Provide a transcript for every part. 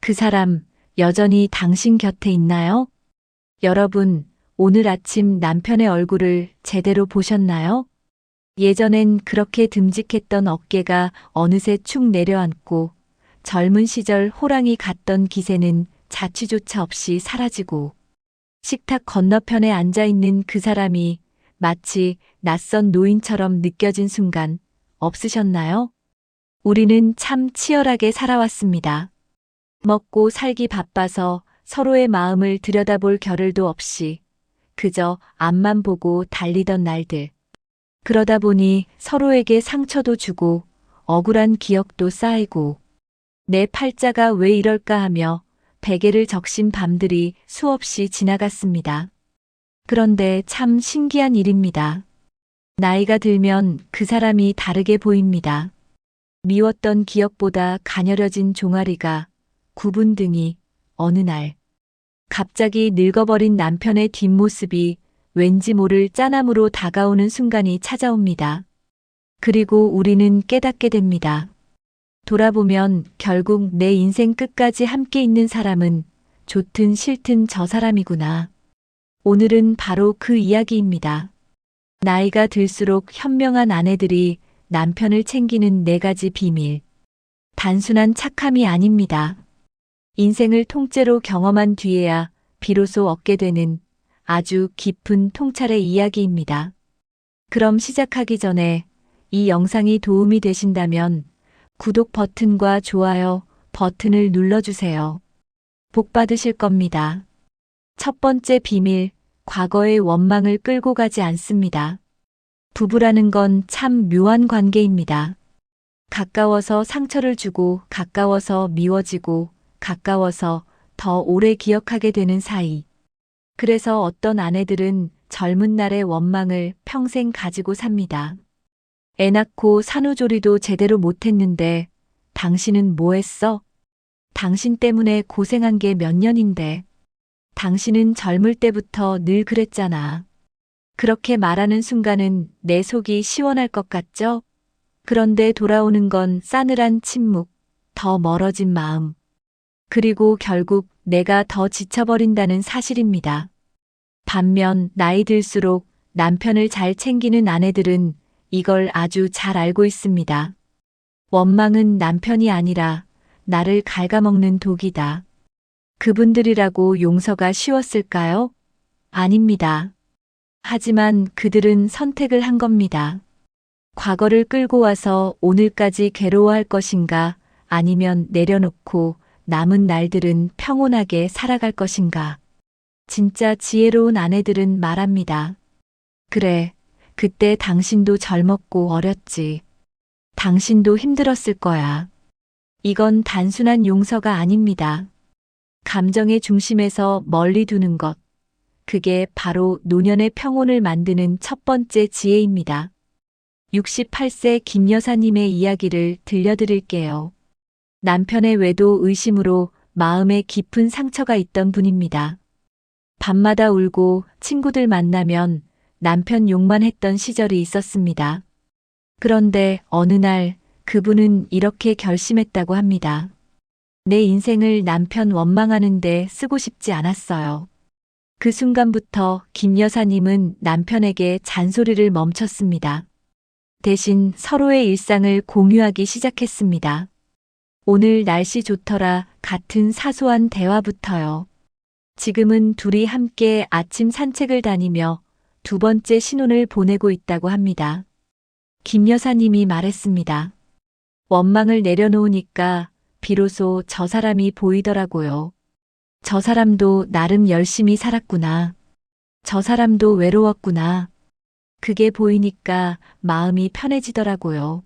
그 사람 여전히 당신 곁에 있나요? 여러분, 오늘 아침 남편의 얼굴을 제대로 보셨나요? 예전엔 그렇게 듬직했던 어깨가 어느새 축 내려앉고 젊은 시절 호랑이 같던 기세는 자취조차 없이 사라지고 식탁 건너편에 앉아 있는 그 사람이 마치 낯선 노인처럼 느껴진 순간 없으셨나요? 우리는 참 치열하게 살아왔습니다. 먹고 살기 바빠서 서로의 마음을 들여다볼 겨를도 없이 그저 앞만 보고 달리던 날들. 그러다 보니 서로에게 상처도 주고 억울한 기억도 쌓이고 내 팔자가 왜 이럴까 하며 베개를 적신 밤들이 수없이 지나갔습니다. 그런데 참 신기한 일입니다. 나이가 들면 그 사람이 다르게 보입니다. 미웠던 기억보다 가녀려진 종아리가 굽은 등이 어느 날 갑자기 늙어버린 남편의 뒷모습이 왠지 모를 짠함으로 다가오는 순간이 찾아옵니다. 그리고 우리는 깨닫게 됩니다. 돌아보면 결국 내 인생 끝까지 함께 있는 사람은 좋든 싫든 저 사람이구나. 오늘은 바로 그 이야기입니다. 나이가 들수록 현명한 아내들이 남편을 챙기는 4가지 비밀. 단순한 착함이 아닙니다. 인생을 통째로 경험한 뒤에야 비로소 얻게 되는 아주 깊은 통찰의 이야기입니다. 그럼 시작하기 전에 이 영상이 도움이 되신다면 구독 버튼과 좋아요 버튼을 눌러주세요. 복 받으실 겁니다. 첫 번째 비밀, 과거의 원망을 끌고 가지 않습니다. 부부라는 건 참 묘한 관계입니다. 가까워서 상처를 주고 가까워서 미워지고 가까워서 더 오래 기억하게 되는 사이. 그래서 어떤 아내들은 젊은 날의 원망을 평생 가지고 삽니다. 애 낳고 산후조리도 제대로 못했는데 당신은 뭐 했어? 당신 때문에 고생한 게 몇 년인데. 당신은 젊을 때부터 늘 그랬잖아. 그렇게 말하는 순간은 내 속이 시원할 것 같죠? 그런데 돌아오는 건 싸늘한 침묵, 더 멀어진 마음. 그리고 결국 내가 더 지쳐버린다는 사실입니다. 반면 나이 들수록 남편을 잘 챙기는 아내들은 이걸 아주 잘 알고 있습니다. 원망은 남편이 아니라 나를 갉아먹는 독이다. 그분들이라고 용서가 쉬웠을까요? 아닙니다. 하지만 그들은 선택을 한 겁니다. 과거를 끌고 와서 오늘까지 괴로워할 것인가, 아니면 내려놓고 남은 날들은 평온하게 살아갈 것인가. 진짜 지혜로운 아내들은 말합니다. 그래, 그때 당신도 젊었고 어렸지. 당신도 힘들었을 거야. 이건 단순한 용서가 아닙니다. 감정의 중심에서 멀리 두는 것. 그게 바로 노년의 평온을 만드는 첫 번째 지혜입니다. 68세 김 여사님의 이야기를 들려드릴게요. 남편의 외도 의심으로 마음에 깊은 상처가 있던 분입니다. 밤마다 울고 친구들 만나면 남편 욕만 했던 시절이 있었습니다. 그런데 어느 날 그분은 이렇게 결심했다고 합니다. 내 인생을 남편 원망하는데 쓰고 싶지 않았어요. 그 순간부터 김 여사님은 남편에게 잔소리를 멈췄습니다. 대신 서로의 일상을 공유하기 시작했습니다. 오늘 날씨 좋더라 같은 사소한 대화부터요. 지금은 둘이 함께 아침 산책을 다니며 2번째 신혼을 보내고 있다고 합니다. 김 여사님이 말했습니다. 원망을 내려놓으니까 비로소 저 사람이 보이더라고요. 저 사람도 나름 열심히 살았구나. 저 사람도 외로웠구나. 그게 보이니까 마음이 편해지더라고요.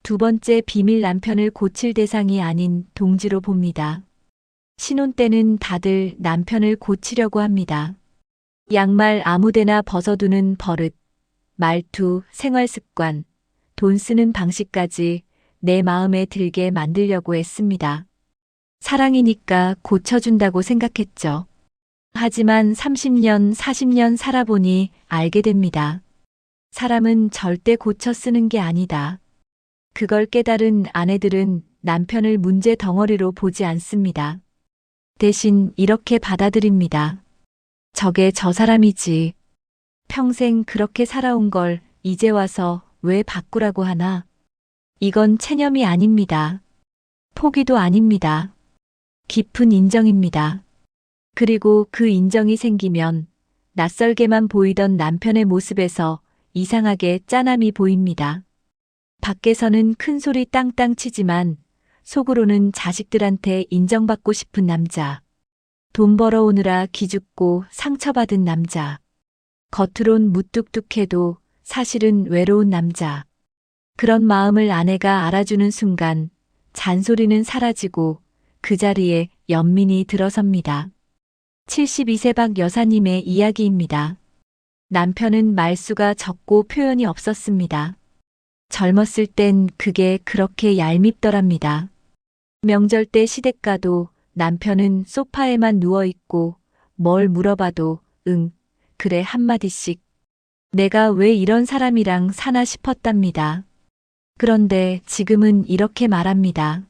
2번째 비밀, 남편을 고칠 대상이 아닌 동지로 봅니다. 신혼 때는 다들 남편을 고치려고 합니다. 양말 아무데나 벗어두는 버릇, 말투, 생활 습관, 돈 쓰는 방식까지 내 마음에 들게 만들려고 했습니다. 사랑이니까 고쳐준다고 생각했죠. 하지만 30년, 40년 살아보니 알게 됩니다. 사람은 절대 고쳐 쓰는 게 아니다. 그걸 깨달은 아내들은 남편을 문제 덩어리로 보지 않습니다. 대신 이렇게 받아들입니다. 저게 저 사람이지. 평생 그렇게 살아온 걸 이제 와서 왜 바꾸라고 하나? 이건 체념이 아닙니다. 포기도 아닙니다. 깊은 인정입니다. 그리고 그 인정이 생기면 낯설게만 보이던 남편의 모습에서 이상하게 짠함이 보입니다. 밖에서는 큰 소리 땅땅 치지만 속으로는 자식들한테 인정받고 싶은 남자. 돈 벌어오느라 기죽고 상처받은 남자. 겉으론 무뚝뚝해도 사실은 외로운 남자. 그런 마음을 아내가 알아주는 순간 잔소리는 사라지고 그 자리에 연민이 들어섭니다. 72세 박 여사님의 이야기입니다. 남편은 말수가 적고 표현이 없었습니다. 젊었을 땐 그게 그렇게 얄밉더랍니다. 명절 때 시댁 가도 남편은 소파에만 누워있고 뭘 물어봐도 응, 그래 한마디씩. 내가 왜 이런 사람이랑 사나 싶었답니다. 그런데 지금은 이렇게 말합니다.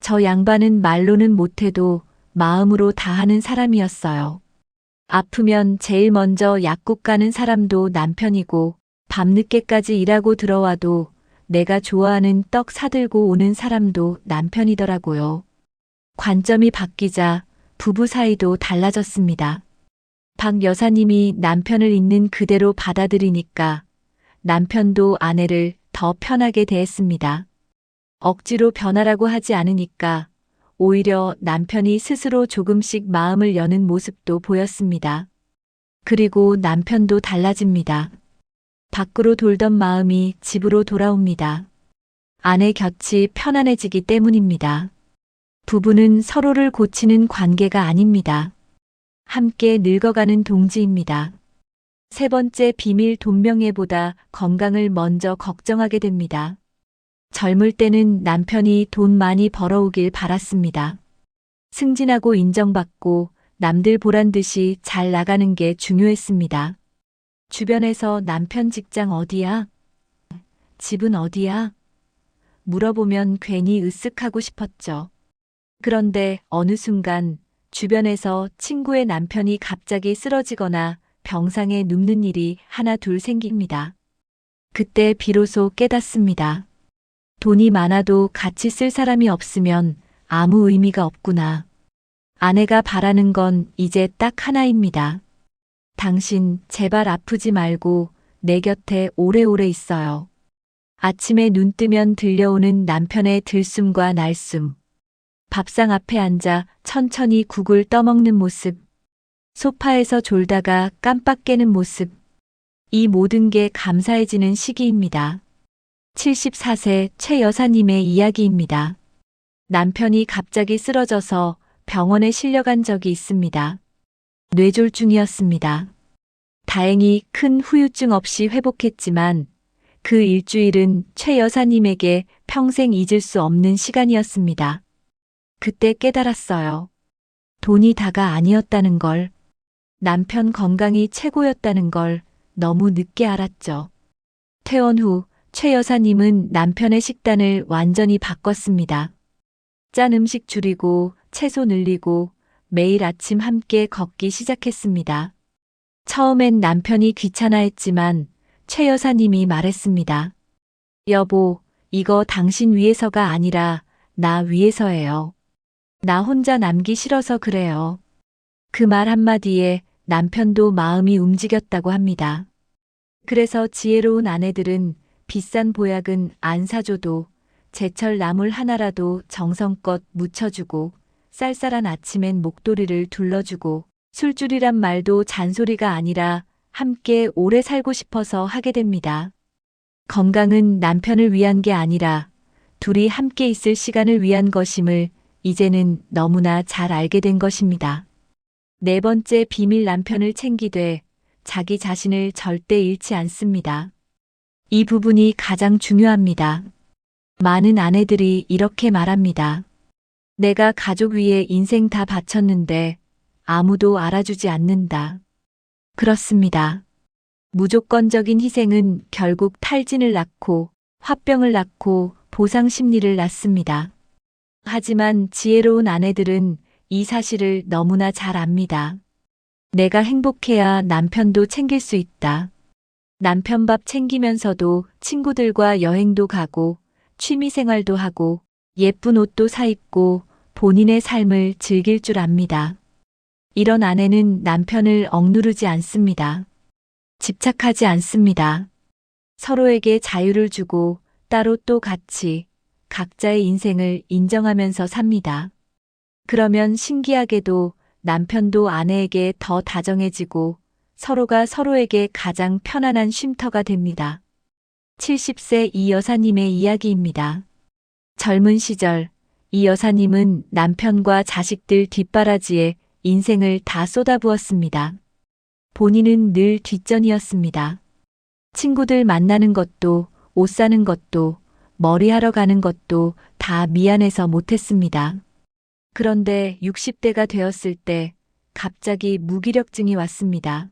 저 양반은 말로는 못해도 마음으로 다하는 사람이었어요. 아프면 제일 먼저 약국 가는 사람도 남편이고 밤늦게까지 일하고 들어와도 내가 좋아하는 떡 사들고 오는 사람도 남편이더라고요. 관점이 바뀌자 부부 사이도 달라졌습니다. 박 여사님이 남편을 있는 그대로 받아들이니까 남편도 아내를 더 편하게 대했습니다. 억지로 변하라고 하지 않으니까 오히려 남편이 스스로 조금씩 마음을 여는 모습도 보였습니다. 그리고 남편도 달라집니다. 밖으로 돌던 마음이 집으로 돌아옵니다. 아내 곁이 편안해지기 때문입니다. 부부는 서로를 고치는 관계가 아닙니다. 함께 늙어가는 동지입니다. 세 번째 비밀 돈명예보다 건강을 먼저 걱정하게 됩니다. 젊을 때는 남편이 돈 많이 벌어오길 바랐습니다. 승진하고 인정받고 남들 보란 듯이 잘 나가는 게 중요했습니다. 주변에서 남편 직장 어디야? 집은 어디야? 물어보면 괜히 으쓱하고 싶었죠. 그런데 어느 순간 주변에서 친구의 남편이 갑자기 쓰러지거나 병상에 눕는 일이 하나 둘 생깁니다. 그때 비로소 깨닫습니다. 돈이 많아도 같이 쓸 사람이 없으면 아무 의미가 없구나. 아내가 바라는 건 이제 딱 하나입니다. 당신 제발 아프지 말고 내 곁에 오래오래 있어요. 아침에 눈 뜨면 들려오는 남편의 들숨과 날숨. 밥상 앞에 앉아 천천히 국을 떠먹는 모습. 소파에서 졸다가 깜빡 깨는 모습. 이 모든 게 감사해지는 시기입니다. 74세 최 여사님의 이야기입니다. 남편이 갑자기 쓰러져서 병원에 실려간 적이 있습니다. 뇌졸중이었습니다. 다행히 큰 후유증 없이 회복했지만 그 일주일은 최 여사님에게 평생 잊을 수 없는 시간이었습니다. 그때 깨달았어요. 돈이 다가 아니었다는 걸, 남편 건강이 최고였다는 걸 너무 늦게 알았죠. 퇴원 후 최 여사님은 남편의 식단을 완전히 바꿨습니다. 짠 음식 줄이고 채소 늘리고 매일 아침 함께 걷기 시작했습니다. 처음엔 남편이 귀찮아했지만 최 여사님이 말했습니다. 여보, 이거 당신 위해서가 아니라 나 위해서예요. 나 혼자 남기 싫어서 그래요. 그 말 한마디에 남편도 마음이 움직였다고 합니다. 그래서 지혜로운 아내들은 비싼 보약은 안 사줘도 제철 나물 하나라도 정성껏 묻혀주고 쌀쌀한 아침엔 목도리를 둘러주고 술줄이란 말도 잔소리가 아니라 함께 오래 살고 싶어서 하게 됩니다. 건강은 남편을 위한 게 아니라 둘이 함께 있을 시간을 위한 것임을 이제는 너무나 잘 알게 된 것입니다. 네 번째 비밀 남편을 챙기되 자기 자신을 절대 잃지 않습니다. 이 부분이 가장 중요합니다. 많은 아내들이 이렇게 말합니다. 내가 가족 위해 인생 다 바쳤는데 아무도 알아주지 않는다. 그렇습니다. 무조건적인 희생은 결국 탈진을 낳고 화병을 낳고 보상 심리를 낳습니다. 하지만 지혜로운 아내들은 이 사실을 너무나 잘 압니다. 내가 행복해야 남편도 챙길 수 있다. 남편 밥 챙기면서도 친구들과 여행도 가고 취미 생활도 하고 예쁜 옷도 사 입고 본인의 삶을 즐길 줄 압니다. 이런 아내는 남편을 억누르지 않습니다. 집착하지 않습니다. 서로에게 자유를 주고 따로 또 같이 각자의 인생을 인정하면서 삽니다. 그러면 신기하게도 남편도 아내에게 더 다정해지고 서로가 서로에게 가장 편안한 쉼터가 됩니다. 70세 이 여사님의 이야기입니다. 젊은 시절 이 여사님은 남편과 자식들 뒷바라지에 인생을 다 쏟아부었습니다. 본인은 늘 뒷전이었습니다. 친구들 만나는 것도, 옷 사는 것도, 머리하러 가는 것도 다 미안해서 못했습니다. 그런데 60대가 되었을 때 갑자기 무기력증이 왔습니다.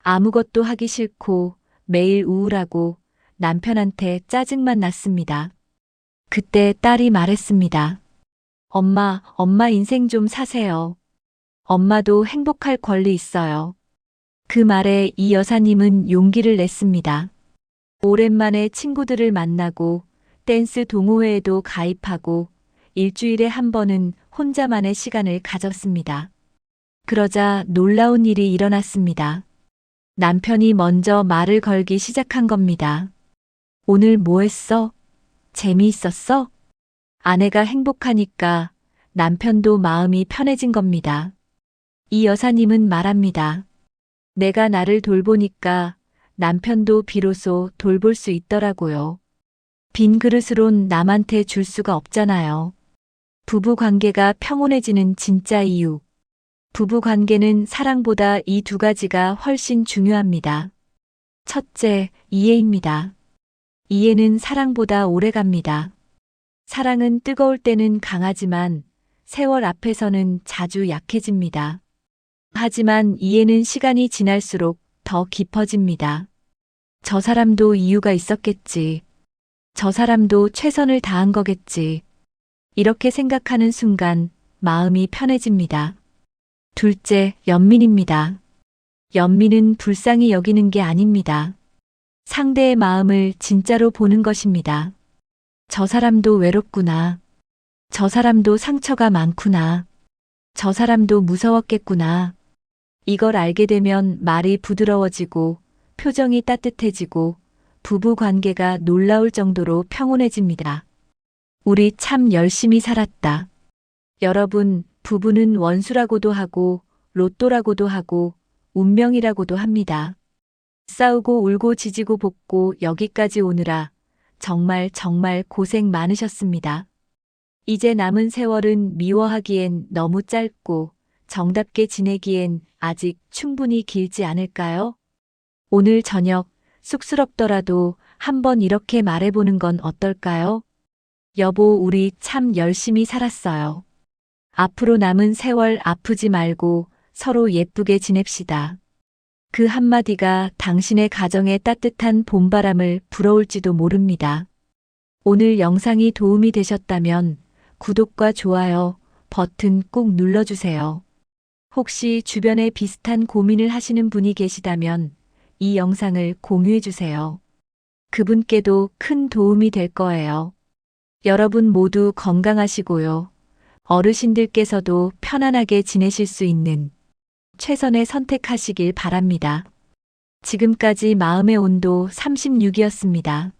아무것도 하기 싫고 매일 우울하고 남편한테 짜증만 났습니다. 그때 딸이 말했습니다. 엄마 인생 좀 사세요. 엄마도 행복할 권리 있어요. 그 말에 이 여사님은 용기를 냈습니다. 오랜만에 친구들을 만나고 댄스 동호회에도 가입하고 일주일에 한 번은 혼자만의 시간을 가졌습니다. 그러자 놀라운 일이 일어났습니다. 남편이 먼저 말을 걸기 시작한 겁니다. 오늘 뭐 했어? 재미있었어? 아내가 행복하니까 남편도 마음이 편해진 겁니다. 이 여사님은 말합니다. 내가 나를 돌보니까 남편도 비로소 돌볼 수 있더라고요. 빈 그릇으론 남한테 줄 수가 없잖아요. 부부 관계가 평온해지는 진짜 이유. 부부 관계는 사랑보다 이 두 가지가 훨씬 중요합니다. 첫째, 이해입니다. 이해는 사랑보다 오래 갑니다. 사랑은 뜨거울 때는 강하지만 세월 앞에서는 자주 약해집니다. 하지만 이해는 시간이 지날수록 더 깊어집니다. 저 사람도 이유가 있었겠지. 저 사람도 최선을 다한 거겠지. 이렇게 생각하는 순간 마음이 편해집니다. 둘째, 연민입니다. 연민은 불쌍히 여기는 게 아닙니다. 상대의 마음을 진짜로 보는 것입니다. 저 사람도 외롭구나. 저 사람도 상처가 많구나. 저 사람도 무서웠겠구나. 이걸 알게 되면 말이 부드러워지고 표정이 따뜻해지고 부부 관계가 놀라울 정도로 평온해집니다. 우리 참 열심히 살았다. 여러분, 부부는 원수라고도 하고 로또라고도 하고 운명이라고도 합니다. 싸우고 울고 지지고 볶고 여기까지 오느라 정말 고생 많으셨습니다. 이제 남은 세월은 미워하기엔 너무 짧고 정답게 지내기엔 아직 충분히 길지 않을까요? 오늘 저녁 쑥스럽더라도 한번 이렇게 말해보는 건 어떨까요? 여보, 우리 참 열심히 살았어요. 앞으로 남은 세월 아프지 말고 서로 예쁘게 지냅시다. 그 한마디가 당신의 가정에 따뜻한 봄바람을 불어올지도 모릅니다. 오늘 영상이 도움이 되셨다면 구독과 좋아요 버튼 꼭 눌러주세요. 혹시 주변에 비슷한 고민을 하시는 분이 계시다면 이 영상을 공유해주세요. 그분께도 큰 도움이 될 거예요. 여러분 모두 건강하시고요. 어르신들께서도 편안하게 지내실 수 있는 최선의 선택하시길 바랍니다. 지금까지 마음의 온도 36이었습니다.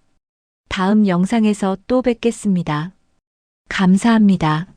다음 영상에서 또 뵙겠습니다. 감사합니다.